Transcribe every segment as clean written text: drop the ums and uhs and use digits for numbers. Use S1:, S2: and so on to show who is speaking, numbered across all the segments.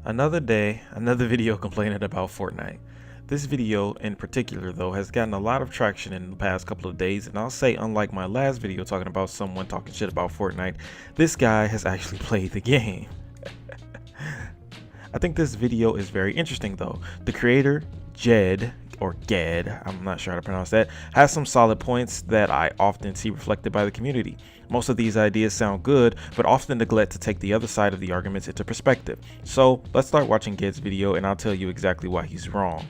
S1: Another day, another video complaining about Fortnite. This video in particular though has gotten a lot of traction in the past couple of days, and I'll say unlike my last video talking about someone talking shit about Fortnite, this guy has actually played the game. I think this video is very interesting though. The creator, Jed, or Ged, I'm not sure how to pronounce that, has some solid points that I often see reflected by the community. Most of these ideas sound good, but often neglect to take the other side of the arguments into perspective. So let's start watching Ged's video and I'll tell you exactly why he's wrong.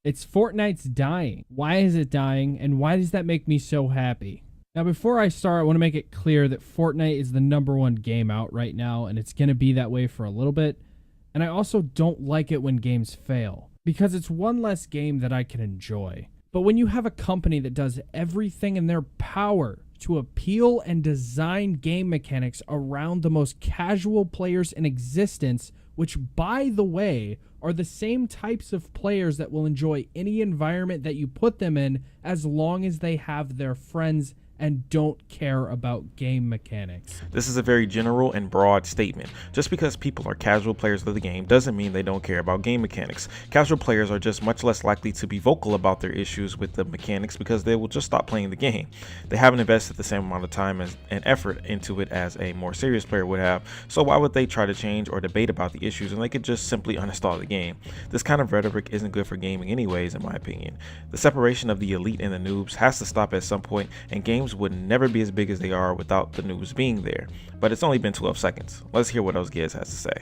S2: It's Fortnite's dying. Why is it dying, and why does that make me so happy? Now, before I start, I want to make it clear that Fortnite is the #1 game out right now, and it's going to be that way for a little bit. And I also don't like it when games fail, because it's one less game that I can enjoy. But when you have a company that does everything in their power to appeal and design game mechanics around the most casual players in existence, which, by the way, are the same types of players that will enjoy any environment that you put them in as long as they have their friends and don't care about game mechanics.
S1: This is a very general and broad statement. Just because people are casual players of the game doesn't mean they don't care about game mechanics. Casual players are just much less likely to be vocal about their issues with the mechanics because they will just stop playing the game. They haven't invested the same amount of time and effort into it as a more serious player would have, so why would they try to change or debate about the issues when they could just simply uninstall the game? This kind of rhetoric isn't good for gaming anyways, in my opinion. The separation of the elite and the noobs has to stop at some point, and games would never be as big as they are without the news being there. But it's only been 12 seconds. Let's hear what else Giz has to say.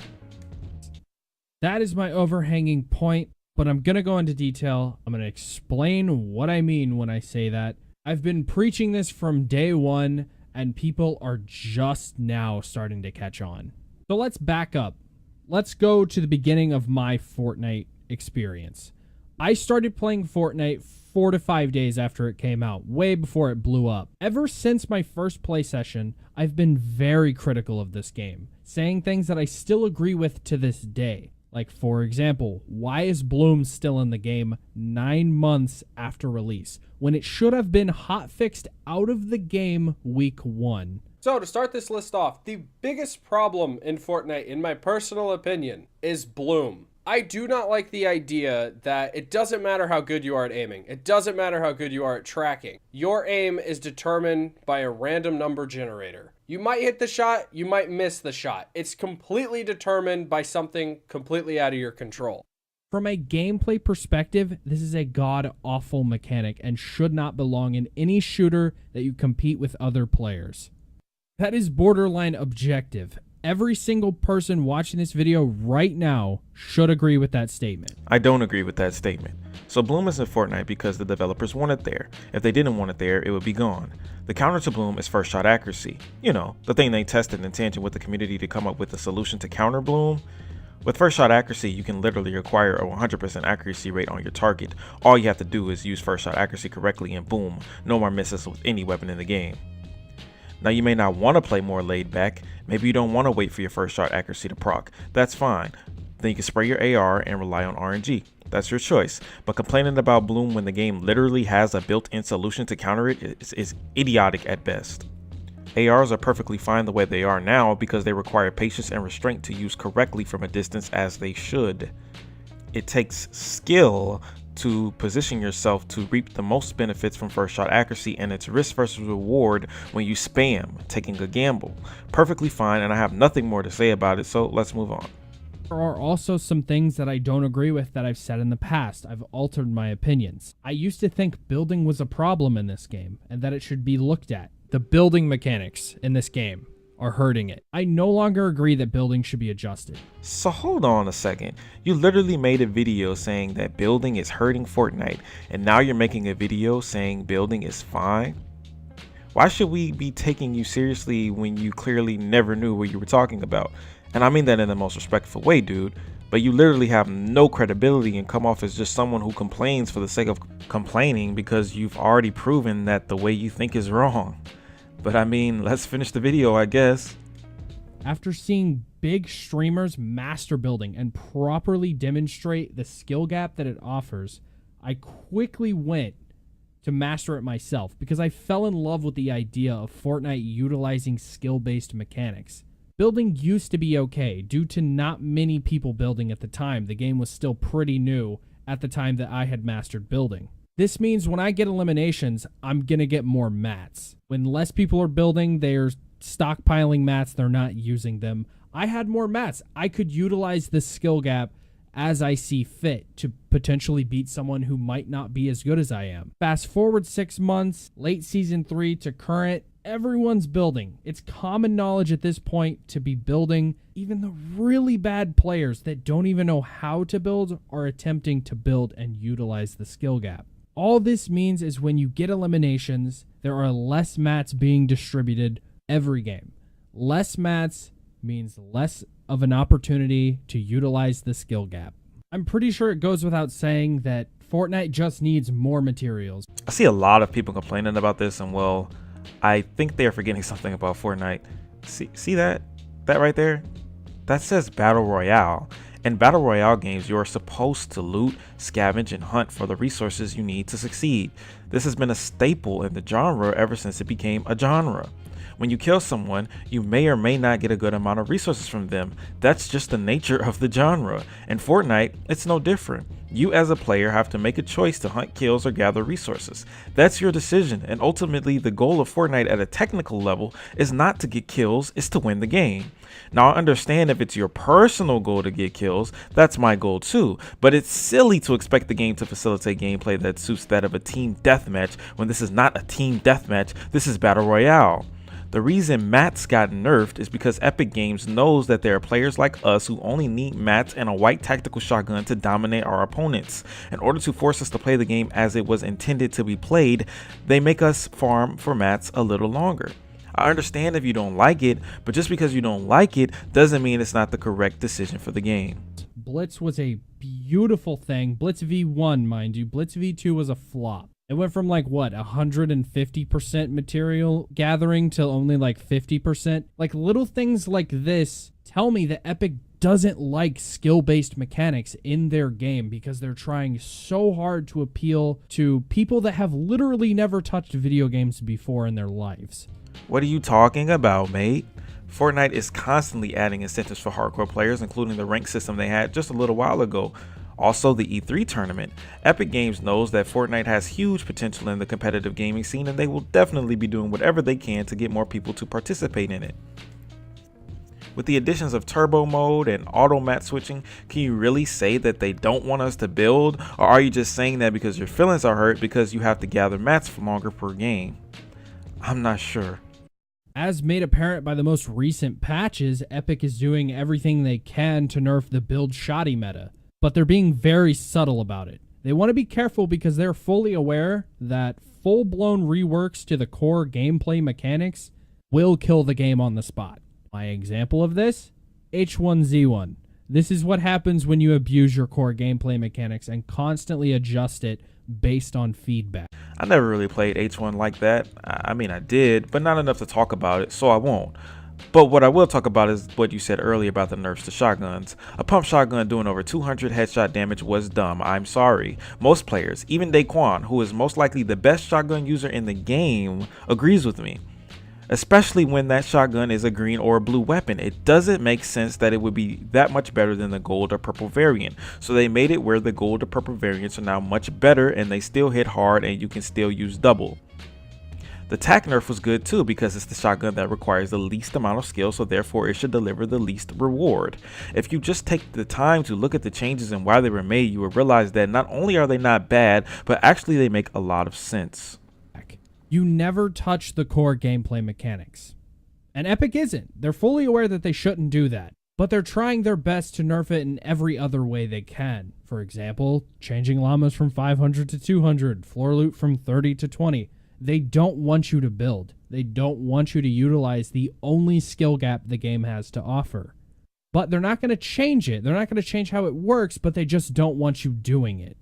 S2: That is my overhanging point, but I'm going to go into detail. I'm going to explain what I mean when I say that. I've been preaching this from day one, and people are just now starting to catch on. So let's back up. Let's go to the beginning of my Fortnite experience. I started playing Fortnite 4 to 5 days after it came out, way before it blew up. Ever since my first play session, I've been very critical of this game, saying things that I still agree with to this day. Like, for example, why is Bloom still in the game 9 months after release, when it should have been hotfixed out of the game week 1?
S3: So to start this list off, the biggest problem in Fortnite, in my personal opinion, is Bloom. I do not like the idea that it doesn't matter how good you are at aiming. It doesn't matter how good you are at tracking. Your aim is determined by a random number generator. You might hit the shot, you might miss the shot. It's completely determined by something completely out of your control.
S2: From a gameplay perspective, this is a god-awful mechanic and should not belong in any shooter that you compete with other players. That is borderline objective. Every single person watching this video right now should agree with that statement.
S1: I don't agree with that statement. So Bloom is in Fortnite because the developers want it there. If they didn't want it there, it would be gone. The counter to Bloom is first shot accuracy. You know, the thing they tested in tangent with the community to come up with a solution to counter Bloom. With first shot accuracy, you can literally acquire a 100% accuracy rate on your target. All you have to do is use first shot accuracy correctly and boom, no more misses with any weapon in the game. Now, you may not want to play more laid back. Maybe you don't want to wait for your first shot accuracy to proc. That's fine. Then you can spray your AR and rely on RNG. That's your choice. But complaining about Bloom when the game literally has a built-in solution to counter it is idiotic at best. ARs are perfectly fine the way they are now because they require patience and restraint to use correctly from a distance, as they should. It takes skill to position yourself to reap the most benefits from first shot accuracy, and it's risk versus reward when you spam, taking a gamble. Perfectly fine, and I have nothing more to say about it, so let's move on.
S2: There are also some things that I don't agree with that I've said in the past. I've altered my opinions. I used to think building was a problem in this game, and that it should be looked at. The building mechanics in this game are hurting it. I no longer agree that building should be adjusted.
S1: So hold on a second. You literally made a video saying that building is hurting Fortnite, and now you're making a video saying building is fine? Why should we be taking you seriously when you clearly never knew what you were talking about? And I mean that in the most respectful way, dude. But you literally have no credibility and come off as just someone who complains for the sake of complaining because you've already proven that the way you think is wrong. But I mean, let's finish the video, I guess.
S2: After seeing big streamers master building and properly demonstrate the skill gap that it offers, I quickly went to master it myself because I fell in love with the idea of Fortnite utilizing skill-based mechanics. Building used to be okay due to not many people building at the time. The game was still pretty new at the time that I had mastered building. This means when I get eliminations, I'm going to get more mats. When less people are building, they're stockpiling mats, they're not using them. I had more mats. I could utilize the skill gap as I see fit to potentially beat someone who might not be as good as I am. Fast forward 6 months, late season 3 to current, everyone's building. It's common knowledge at this point to be building. Even the really bad players that don't even know how to build are attempting to build and utilize the skill gap. All this means is when you get eliminations, there are less mats being distributed every game. Less mats means less of an opportunity to utilize the skill gap. I'm pretty sure it goes without saying that Fortnite just needs more materials.
S1: I see a lot of people complaining about this, and well, I think they are forgetting something about Fortnite. See that right there? That says Battle Royale. In Battle Royale games, you are supposed to loot, scavenge, and hunt for the resources you need to succeed. This has been a staple in the genre ever since it became a genre. When you kill someone, you may or may not get a good amount of resources from them. That's just the nature of the genre. In Fortnite, it's no different. You as a player have to make a choice to hunt kills or gather resources. That's your decision, and ultimately the goal of Fortnite at a technical level is not to get kills, it's to win the game. Now I understand if it's your personal goal to get kills, that's my goal too, but it's silly to expect the game to facilitate gameplay that suits that of a team deathmatch when this is not a team deathmatch, this is Battle Royale. The reason mats got nerfed is because Epic Games knows that there are players like us who only need mats and a white tactical shotgun to dominate our opponents. In order to force us to play the game as it was intended to be played, they make us farm for mats a little longer. I understand if you don't like it, but just because you don't like it doesn't mean it's not the correct decision for the game.
S2: Blitz was a beautiful thing. Blitz V1, mind you. Blitz V2 was a flop. It went from like what, 150% material gathering to only like 50%. Like little things like this tell me that Epic doesn't like skill-based mechanics in their game because they're trying so hard to appeal to people that have literally never touched video games before in their lives.
S1: What are you talking about, mate? Fortnite is constantly adding incentives for hardcore players, including the rank system they had just a little while ago. Also, the E3 tournament. Epic Games knows that Fortnite has huge potential in the competitive gaming scene, and they will definitely be doing whatever they can to get more people to participate in it. With the additions of turbo mode and auto mat switching, can you really say that they don't want us to build? Or are you just saying that because your feelings are hurt because you have to gather mats for longer per game? I'm not sure.
S2: As made apparent by the most recent patches, Epic is doing everything they can to nerf the build shoddy meta. But they're being very subtle about it. They want to be careful because they're fully aware that full-blown reworks to the core gameplay mechanics will kill the game on the spot. My example of this, H1Z1. This is what happens when you abuse your core gameplay mechanics and constantly adjust it based on feedback.
S1: I never really played H1 like that. I mean, I did, but not enough to talk about it, so I won't. But what I will talk about is what you said earlier about the nerfs to shotguns. A pump shotgun doing over 200 headshot damage was dumb, I'm sorry. Most players, even Daquan, who is most likely the best shotgun user in the game, agrees with me. Especially when that shotgun is a green or a blue weapon. It doesn't make sense that it would be that much better than the gold or purple variant. So they made it where the gold or purple variants are now much better and they still hit hard and you can still use double. The tac nerf was good too because it's the shotgun that requires the least amount of skill, so therefore it should deliver the least reward. If you just take the time to look at the changes and why they were made, you will realize that not only are they not bad, but actually they make a lot of sense.
S2: You never touch the core gameplay mechanics. And Epic isn't. They're fully aware that they shouldn't do that. But they're trying their best to nerf it in every other way they can. For example, changing llamas from 500 to 200, floor loot from 30 to 20. They don't want you to build. They don't want you to utilize the only skill gap the game has to offer. But they're not going to change it. They're not going to change how it works, but they just don't want you doing it.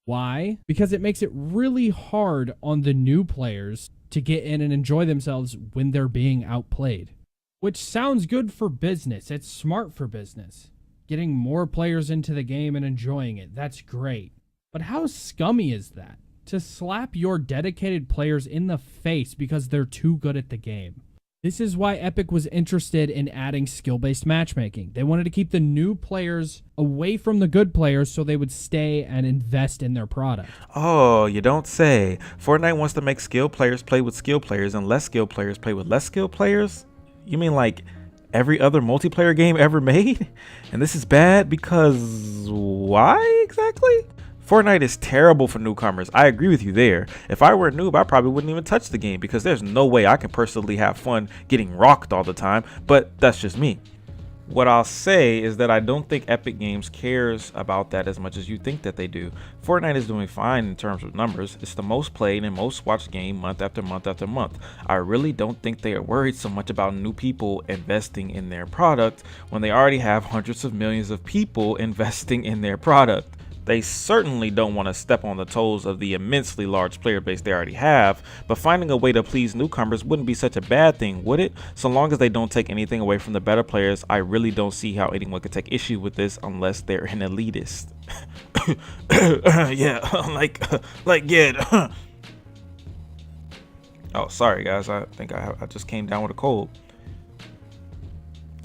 S2: Why? Because it makes it really hard on the new players to get in and enjoy themselves when they're being outplayed. Which sounds good for business. It's smart for business. Getting more players into the game and enjoying it, that's great. But how scummy is that? To slap your dedicated players in the face because they're too good at the game. This is why Epic was interested in adding skill-based matchmaking. They wanted to keep the new players away from the good players so they would stay and invest in their product.
S1: Oh, you don't say. Fortnite wants to make skilled players play with skilled players and less skilled players play with less skilled players? You mean like every other multiplayer game ever made? And this is bad because why exactly? Fortnite is terrible for newcomers. I agree with you there. If I were a noob, I probably wouldn't even touch the game because there's no way I can personally have fun getting rocked all the time, but that's just me. What I'll say is that I don't think Epic Games cares about that as much as you think that they do. Fortnite is doing fine in terms of numbers. It's the most played and most watched game month after month after month. I really don't think they are worried so much about new people investing in their product when they already have hundreds of millions of people investing in their product. They certainly don't want to step on the toes of the immensely large player base they already have, but finding a way to please newcomers wouldn't be such a bad thing, would it? So long as they don't take anything away from the better players, I really don't see how anyone could take issue with this unless they're an elitist. Yeah, yeah. Oh, sorry guys, I think I just came down with a cold.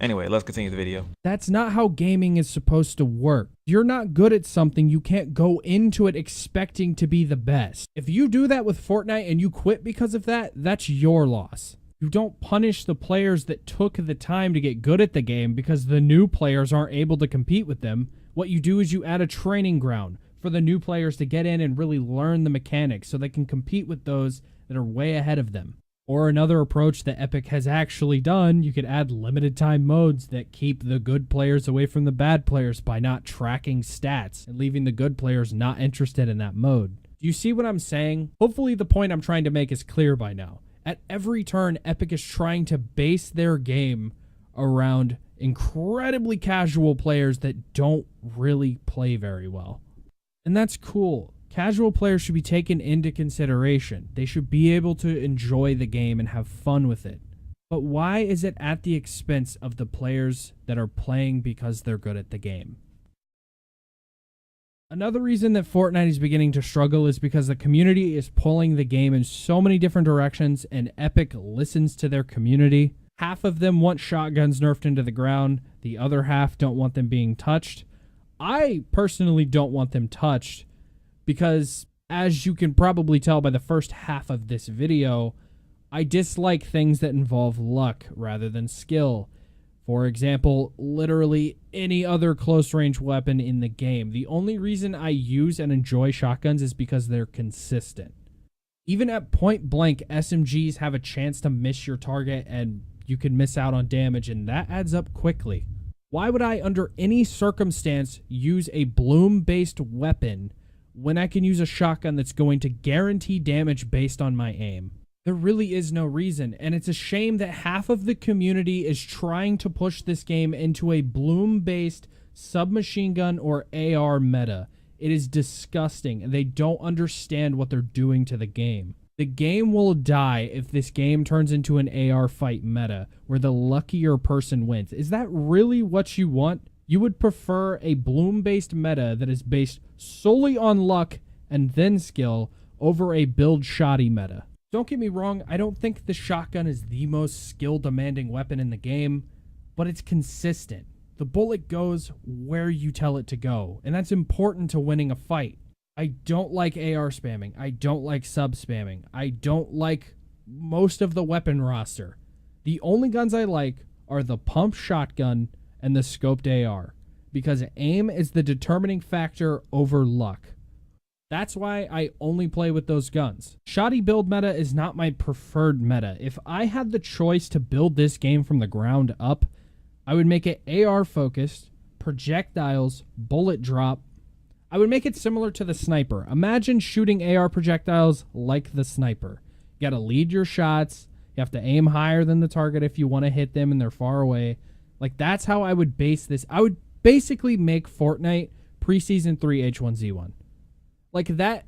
S1: Anyway, let's continue the video.
S2: That's not how gaming is supposed to work. You're not good at something, you can't go into it expecting to be the best. If you do that with Fortnite and you quit because of that, that's your loss. You don't punish the players that took the time to get good at the game because the new players aren't able to compete with them. What you do is you add a training ground for the new players to get in and really learn the mechanics so they can compete with those that are way ahead of them. Or another approach that Epic has actually done, you could add limited time modes that keep the good players away from the bad players by not tracking stats and leaving the good players not interested in that mode. Do you see what I'm saying? Hopefully the point I'm trying to make is clear by now. At every turn, Epic is trying to base their game around incredibly casual players that don't really play very well. And that's cool. Casual players should be taken into consideration. They should be able to enjoy the game and have fun with it. But why is it at the expense of the players that are playing because they're good at the game? Another reason that Fortnite is beginning to struggle is because the community is pulling the game in so many different directions and Epic listens to their community. Half of them want shotguns nerfed into the ground. The other half don't want them being touched. I personally don't want them touched, because as you can probably tell by the first half of this video, I dislike things that involve luck rather than skill. For example, literally any other close range weapon in the game. The only reason I use and enjoy shotguns is because they're consistent. Even at point blank, SMGs have a chance to miss your target and you can miss out on damage, and that adds up quickly. Why would I, under any circumstance, use a bloom-based weapon when I can use a shotgun that's going to guarantee damage based on my aim? There really is no reason, and it's a shame that half of the community is trying to push this game into a bloom-based submachine gun or AR meta. It is disgusting, and they don't understand what they're doing to the game. The game will die if this game turns into an AR fight meta, where the luckier person wins. Is that really what you want? You would prefer a bloom-based meta that is based solely on luck and then skill over a build shoddy meta. Don't get me wrong, I don't think the shotgun is the most skill-demanding weapon in the game, but it's consistent. The bullet goes where you tell it to go, and that's important to winning a fight. I don't like AR spamming. I don't like sub spamming. I don't like most of the weapon roster. The only guns I like are the pump shotgun and the scoped AR, because aim is the determining factor over luck. That's why I only play with those guns. Shoddy build meta is not my preferred meta. If I had the choice to build this game from the ground up, I would make it AR focused, projectiles, bullet drop. I would make it similar to the sniper. Imagine shooting AR projectiles like the sniper. You gotta lead your shots. You have to aim higher than the target if you want to hit them and they're far away. Like, that's how I would base this. I would basically make Fortnite Preseason 3 H1Z1. Like that.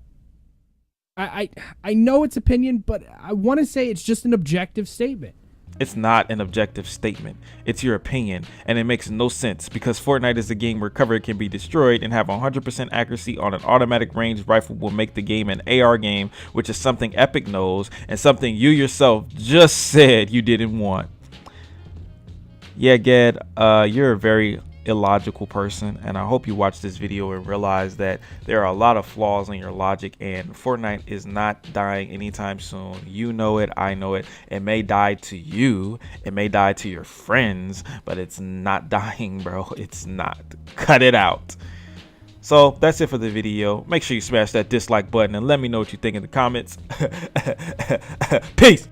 S2: I know it's opinion, but I want to say it's just an objective statement.
S1: It's not an objective statement. It's your opinion, and it makes no sense because Fortnite is a game where cover can be destroyed, and have 100% accuracy on an automatic ranged rifle will make the game an AR game, which is something Epic knows and something you yourself just said you didn't want. Yeah, Ged, you're a very illogical person, and I hope you watch this video and realize that there are a lot of flaws in your logic, and Fortnite is not dying anytime soon. You know it, I know it. It may die to you, it may die to your friends, but it's not dying, bro. It's not. Cut it out. So that's it for the video. Make sure you smash that dislike button and let me know what you think in the comments. Peace.